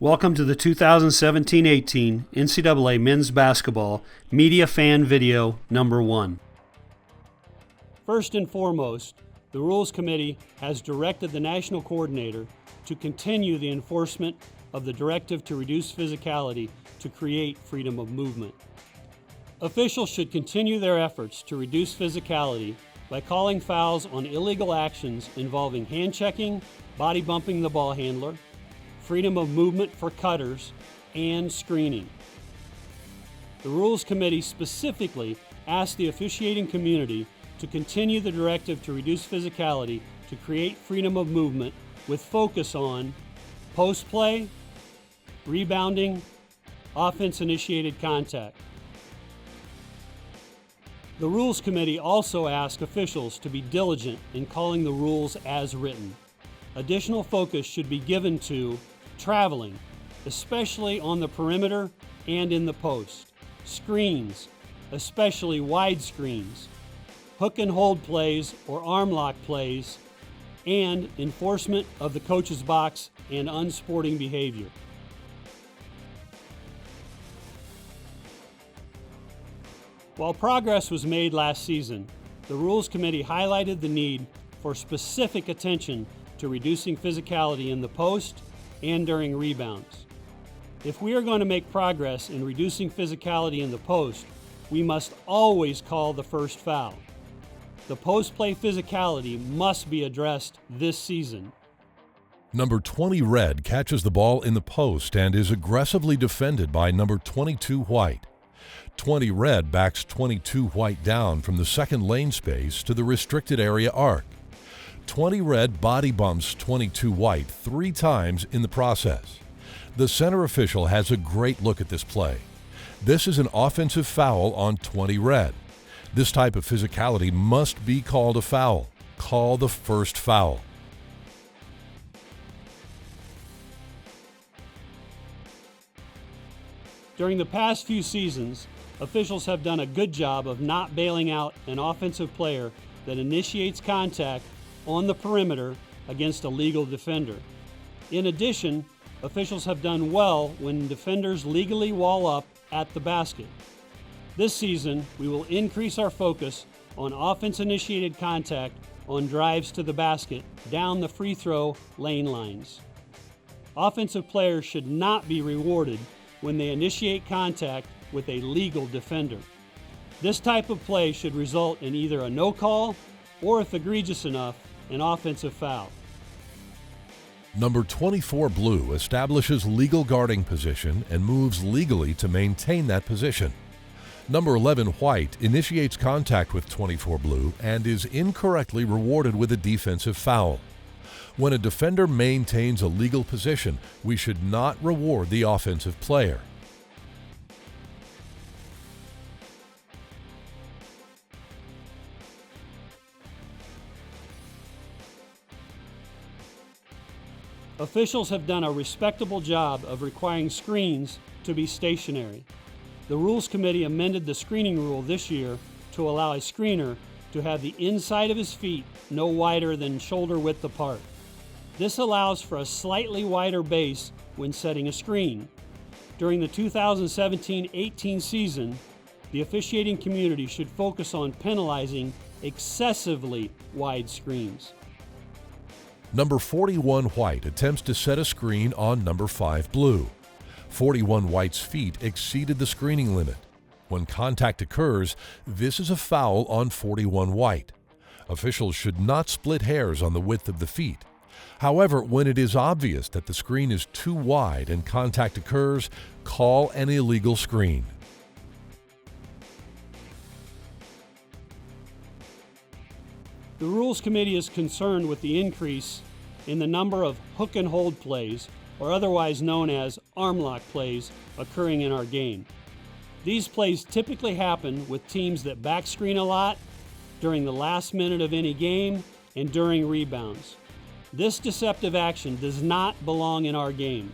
Welcome to the 2017-18 NCAA Men's Basketball Media Fan Video number 1. First and foremost, the Rules Committee has directed the National Coordinator to continue the enforcement of the directive to reduce physicality to create freedom of movement. Officials should continue their efforts to reduce physicality by calling fouls on illegal actions involving hand checking, body bumping the ball handler, freedom of movement for cutters, and screening. The Rules Committee specifically asked the officiating community to continue the directive to reduce physicality to create freedom of movement with focus on post play, rebounding, offense-initiated contact. The Rules Committee also asked officials to be diligent in calling the rules as written. Additional focus should be given to traveling, especially on the perimeter and in the post, screens, especially wide screens, hook and hold plays or arm lock plays, and enforcement of the coach's box and unsporting behavior. While progress was made last season, the Rules Committee highlighted the need for specific attention to reducing physicality in the post and during rebounds. If we are going to make progress in reducing physicality in the post, we must always call the first foul. The post-play physicality must be addressed this season. Number 20 Red catches the ball in the post and is aggressively defended by number 22 White. 20 Red backs 22 White down from the second lane space to the restricted area arc. 20 Red body bumps 22 White 3 times in the process. The center official has a great look at this play. This is an offensive foul on 20 Red. This type of physicality must be called a foul. Call the first foul. During the past few seasons, officials have done a good job of not bailing out an offensive player that initiates contact on the perimeter against a legal defender. In addition, officials have done well when defenders legally wall up at the basket. This season, we will increase our focus on offense-initiated contact on drives to the basket down the free throw lane lines. Offensive players should not be rewarded when they initiate contact with a legal defender. This type of play should result in either a no call or, if egregious enough, an offensive foul. Number 24 Blue establishes legal guarding position and moves legally to maintain that position. Number 11 White initiates contact with 24 Blue and is incorrectly rewarded with a defensive foul. When a defender maintains a legal position, we should not reward the offensive player. Officials have done a respectable job of requiring screens to be stationary. The Rules Committee amended the screening rule this year to allow a screener to have the inside of his feet no wider than shoulder width apart. This allows for a slightly wider base when setting a screen. During the 2017-18 season, the officiating community should focus on penalizing excessively wide screens. Number 41 White attempts to set a screen on number 5 Blue. 41 White's feet exceeded the screening limit. When contact occurs, this is a foul on 41 White. Officials should not split hairs on the width of the feet. However, when it is obvious that the screen is too wide and contact occurs, call an illegal screen. The Rules Committee is concerned with the increase in the number of hook and hold plays, or otherwise known as arm lock plays, occurring in our game. These plays typically happen with teams that back screen a lot, during the last minute of any game, and during rebounds. This deceptive action does not belong in our game.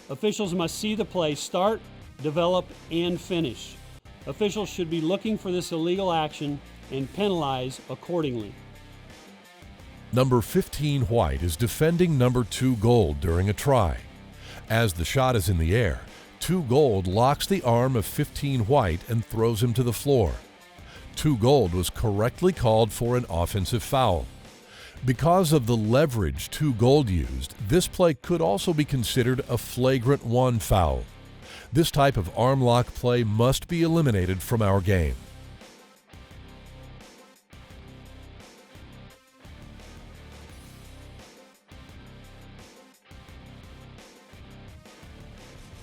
Officials must see the play start, develop, and finish. Officials should be looking for this illegal action and penalize accordingly. Number 15 White is defending number 2 Gold during a try. As the shot is in the air, 2 Gold locks the arm of 15 White and throws him to the floor. 2 Gold was correctly called for an offensive foul. Because of the leverage 2 Gold used, this play could also be considered a flagrant 1 foul. This type of arm lock play must be eliminated from our game.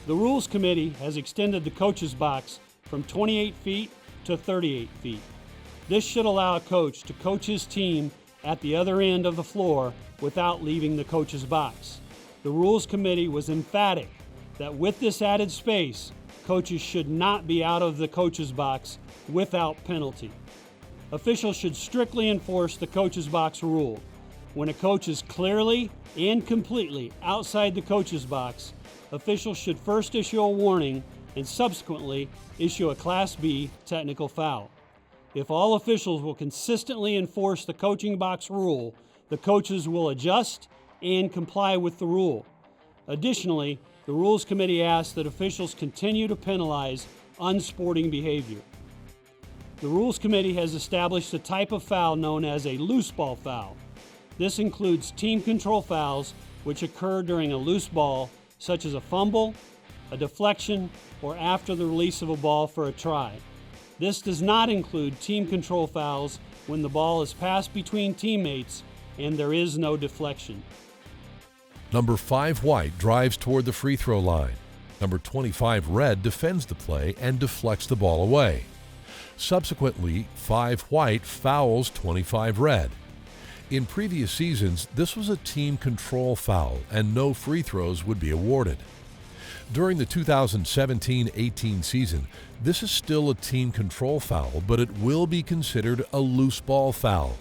The Rules Committee has extended the coach's box from 28 feet to 38 feet. This should allow a coach to coach his team at the other end of the floor without leaving the coach's box. The Rules Committee was emphatic that with this added space, coaches should not be out of the coach's box without penalty. Officials should strictly enforce the coach's box rule. When a coach is clearly and completely outside the coach's box, officials should first issue a warning and subsequently issue a Class B technical foul. If all officials will consistently enforce the coaching box rule, the coaches will adjust and comply with the rule. Additionally, the Rules Committee asks that officials continue to penalize unsporting behavior. The Rules Committee has established a type of foul known as a loose ball foul. This includes team control fouls which occur during a loose ball, such as a fumble, a deflection, or after the release of a ball for a try. This does not include team control fouls when the ball is passed between teammates and there is no deflection. Number 5 White drives toward the free throw line. Number 25 Red defends the play and deflects the ball away. Subsequently, 5 White fouls 25 Red. In previous seasons, this was a team control foul and no free throws would be awarded. During the 2017-18 season, this is still a team control foul, but it will be considered a loose ball foul.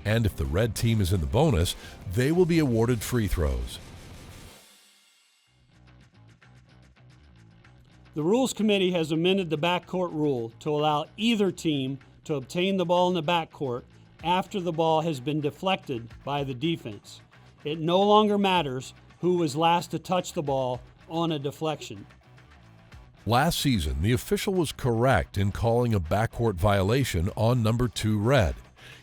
And if the red team is in the bonus, they will be awarded free throws. The Rules Committee has amended the backcourt rule to allow either team to obtain the ball in the backcourt after the ball has been deflected by the defense. It no longer matters who was last to touch the ball on a deflection. Last season, the official was correct in calling a backcourt violation on number 2 Red.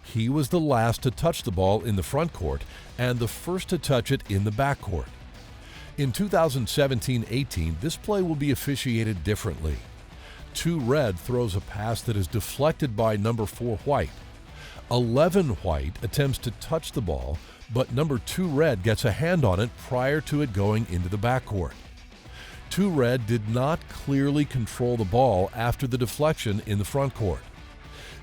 He was the last to touch the ball in the front court and the first to touch it in the backcourt. In 2017-18, this play will be officiated differently. 2 Red throws a pass that is deflected by number 4 White. 11 White attempts to touch the ball, but number 2 Red gets a hand on it prior to it going into the backcourt. 2 Red did not clearly control the ball after the deflection in the front court.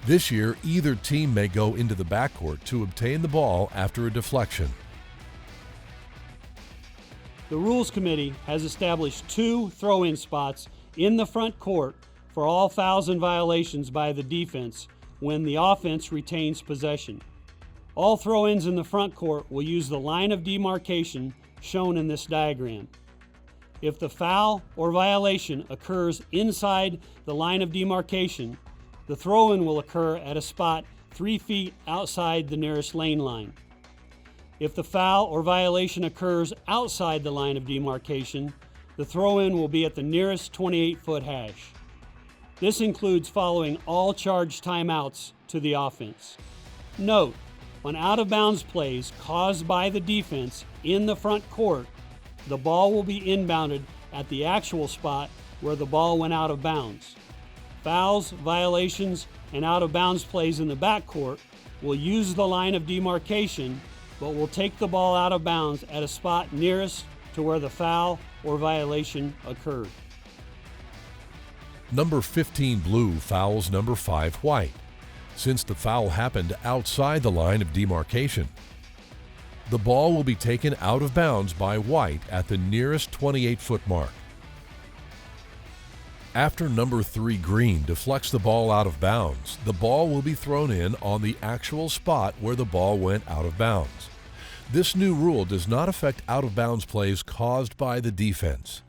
This year, either team may go into the backcourt to obtain the ball after a deflection. The Rules Committee has established 2 throw-in spots in the front court for all fouls and violations by the defense when the offense retains possession. All throw-ins in the front court will use the line of demarcation shown in this diagram. If the foul or violation occurs inside the line of demarcation, the throw-in will occur at a spot 3 feet outside the nearest lane line. If the foul or violation occurs outside the line of demarcation, the throw-in will be at the nearest 28-foot hash. This includes following all charged timeouts to the offense. Note, on out-of-bounds plays caused by the defense in the front court, the ball will be inbounded at the actual spot where the ball went out of bounds. Fouls, violations, and out-of-bounds plays in the backcourt will use the line of demarcation, but will take the ball out of bounds at a spot nearest to where the foul or violation occurred. Number 15 Blue fouls number 5 White, since the foul happened outside the line of demarcation. The ball will be taken out of bounds by White at the nearest 28-foot mark. After number 3 Green deflects the ball out of bounds, the ball will be thrown in on the actual spot where the ball went out of bounds. This new rule does not affect out-of-bounds plays caused by the defense.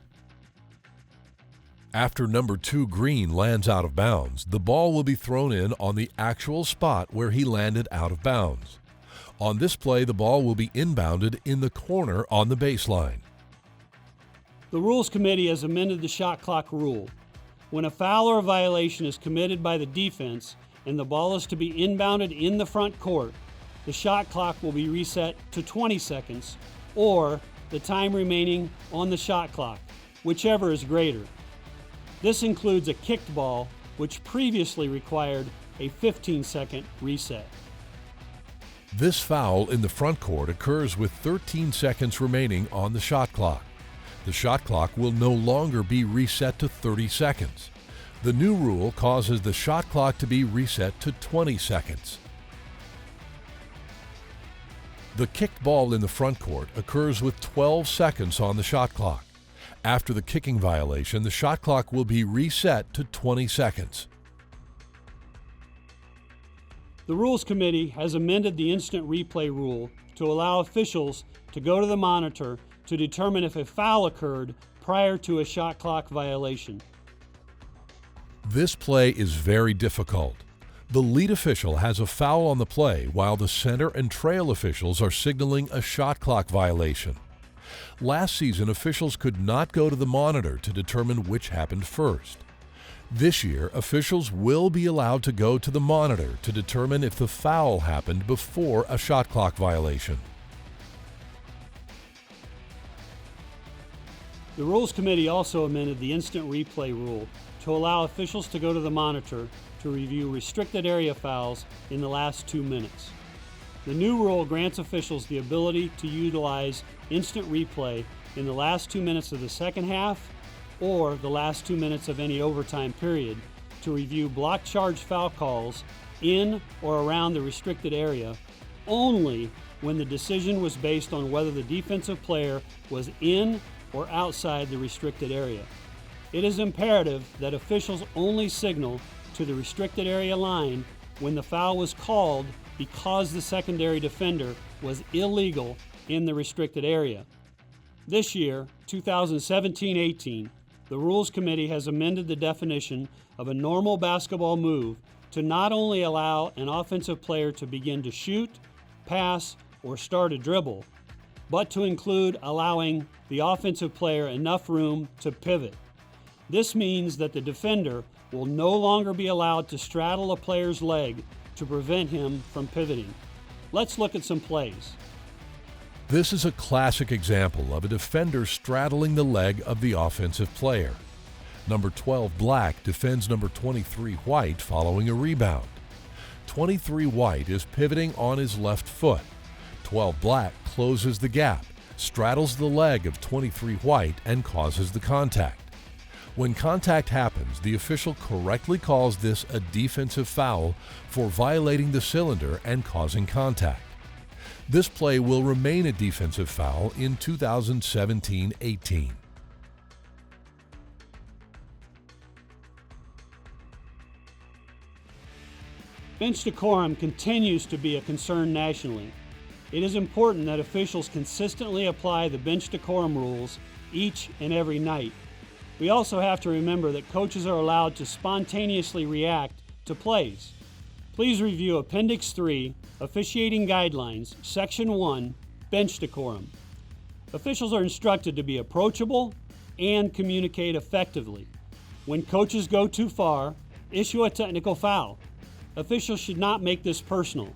After number 2 Green lands out of bounds, the ball will be thrown in on the actual spot where he landed out of bounds. On this play, the ball will be inbounded in the corner on the baseline. The Rules Committee has amended the shot clock rule. When a foul or a violation is committed by the defense and the ball is to be inbounded in the front court, the shot clock will be reset to 20 seconds or the time remaining on the shot clock, whichever is greater. This includes a kicked ball, which previously required a 15-second reset. This foul in the front court occurs with 13 seconds remaining on the shot clock. The shot clock will no longer be reset to 30 seconds. The new rule causes the shot clock to be reset to 20 seconds. The kicked ball in the front court occurs with 12 seconds on the shot clock. After the kicking violation, the shot clock will be reset to 20 seconds. The Rules Committee has amended the instant replay rule to allow officials to go to the monitor to determine if a foul occurred prior to a shot clock violation. This play is very difficult. The lead official has a foul on the play while the center and trail officials are signaling a shot clock violation. Last season, officials could not go to the monitor to determine which happened first. This year, officials will be allowed to go to the monitor to determine if the foul happened before a shot clock violation. The Rules Committee also amended the instant replay rule to allow officials to go to the monitor to review restricted area fouls in the last 2 minutes. The new rule grants officials the ability to utilize instant replay in the last 2 minutes of the second half or the last 2 minutes of any overtime period to review block charge foul calls in or around the restricted area only when the decision was based on whether the defensive player was in or outside the restricted area. It is imperative that officials only signal to the restricted area line when the foul was called because the secondary defender was illegal in the restricted area. This year, 2017-18, the Rules Committee has amended the definition of a normal basketball move to not only allow an offensive player to begin to shoot, pass, or start a dribble, but to include allowing the offensive player enough room to pivot. This means that the defender will no longer be allowed to straddle a player's leg to prevent him from pivoting. Let's look at some plays. This is a classic example of a defender straddling the leg of the offensive player. Number 12 Black defends number 23 White following a rebound. 23 White is pivoting on his left foot. 12 Black closes the gap, straddles the leg of 23 White, and causes the contact. When contact happens, the official correctly calls this a defensive foul for violating the cylinder and causing contact. This play will remain a defensive foul in 2017-18. Bench decorum continues to be a concern nationally. It is important that officials consistently apply the bench decorum rules each and every night. We also have to remember that coaches are allowed to spontaneously react to plays. Please review Appendix 3, Officiating Guidelines, Section 1, Bench Decorum. Officials are instructed to be approachable and communicate effectively. When coaches go too far, issue a technical foul. Officials should not make this personal.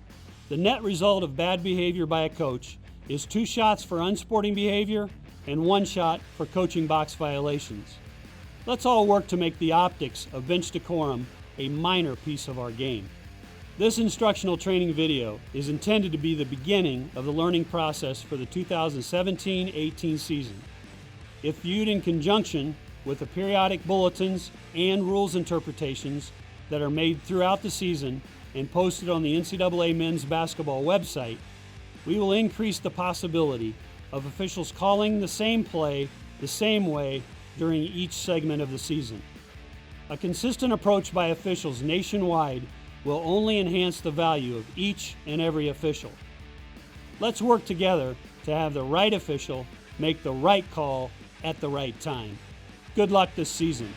The net result of bad behavior by a coach is 2 shots for unsporting behavior and 1 shot for coaching box violations. Let's all work to make the optics of bench decorum a minor piece of our game. This instructional training video is intended to be the beginning of the learning process for the 2017-18 season. If viewed in conjunction with the periodic bulletins and rules interpretations that are made throughout the season and posted on the NCAA men's basketball website, we will increase the possibility of officials calling the same play the same way during each segment of the season. A consistent approach by officials nationwide will only enhance the value of each and every official. Let's work together to have the right official make the right call at the right time. Good luck this season.